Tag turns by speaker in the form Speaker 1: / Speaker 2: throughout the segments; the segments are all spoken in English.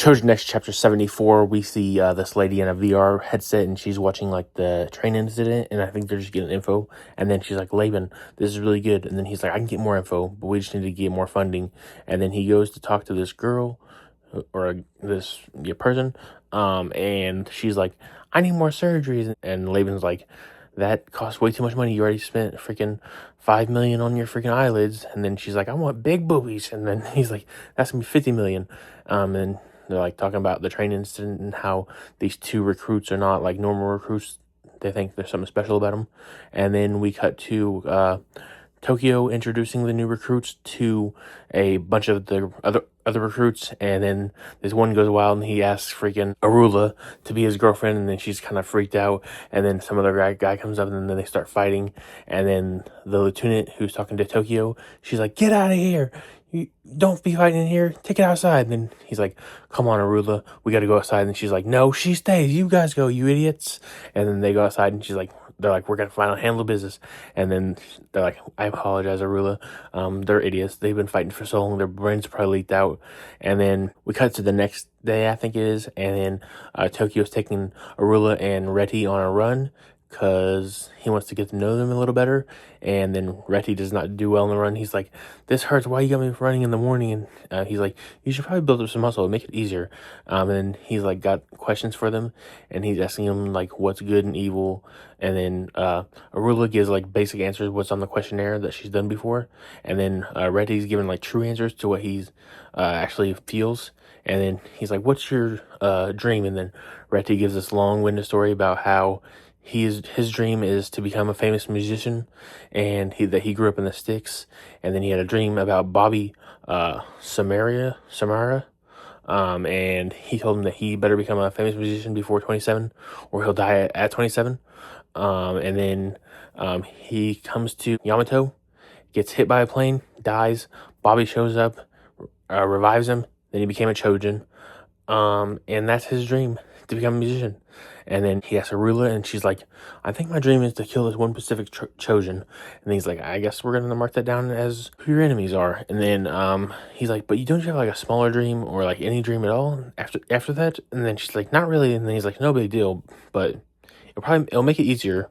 Speaker 1: Choujin X chapter 74, we see this lady in a VR headset, and she's watching like the train incident, and I think they're just getting info. And then she's like, Laban, this is really good. And then he's like, I can get more info, but we just need to get more funding. And then he goes to talk to this girl, or this person, and she's like, I need more surgeries. And Laban's like, that costs way too much money. You already spent freaking 5 million on your freaking eyelids. And then she's like, I want big boobies. And then he's like, that's gonna be 50 million. And they're like talking about the train incident and how these two recruits are not like normal recruits. They think there's something special about them. And then we cut to Tokyo introducing the new recruits to a bunch of the other recruits, and then this one goes wild and he asks freaking Arula to be his girlfriend, and then she's kind of freaked out, and then some other guy comes up, and then they start fighting, and then the lieutenant who's talking to Tokyo, she's like, get out of here, you don't be fighting in here, take it outside. And then he's like, come on, Arula, we gotta go outside. And she's like, no, she stays, you guys go, you idiots. And then they go outside, and they're like, we're gonna finally handle business. And then they're like, I apologize, Arula. They're idiots. They've been fighting for so long, their brains probably leaked out. And then we cut to the next day, I think it is, and then Tokyo's taking Arula and Reti on a run because he wants to get to know them a little better. And then Reti does not do well in the run. He's like, this hurts, why you got me running in the morning? And he's like, you should probably build up some muscle, make it easier. And he's like got questions for them, and he's asking them like what's good and evil. And then Arula gives like basic answers, what's on the questionnaire that she's done before. And then Reti's giving like true answers to what he's actually feels. And then he's like, what's your dream? And then Reti gives this long-winded story about how his dream is to become a famous musician, and that he grew up in the sticks, and then he had a dream about Bobby Samara, and he told him that he better become a famous musician before 27, or he'll die at 27. And then he comes to Yamato, gets hit by a plane, dies. Bobby shows up, revives him. Then he became a Choujin. And that's his dream, to become a musician. And then he asks Arula, and she's like, I think my dream is to kill this one Pacific Choujin. And he's like, I guess we're going to mark that down as who your enemies are. And then he's like, but you don't have like a smaller dream or like any dream at all after that? And then she's like, not really. And then he's like, no big deal, but it'll make it easier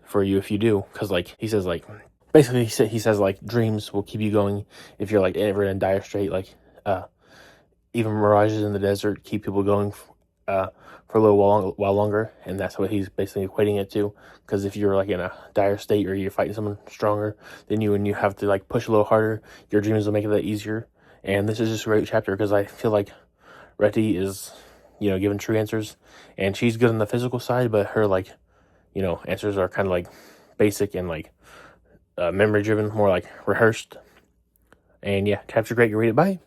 Speaker 1: for you if you do. Because like he says, like, basically he says like dreams will keep you going if you're like ever in dire strait. Like even mirages in the desert keep people going for a little while longer, and that's what he's basically equating it to. Because if you're like in a dire state or you're fighting someone stronger than you and you have to like push a little harder, your dreams will make it that easier. And this is just a great chapter because I feel like Reti is, giving true answers, and she's good on the physical side, but her like, answers are kind of like basic and like memory driven, more like rehearsed. And yeah, chapter great. You read it. Bye.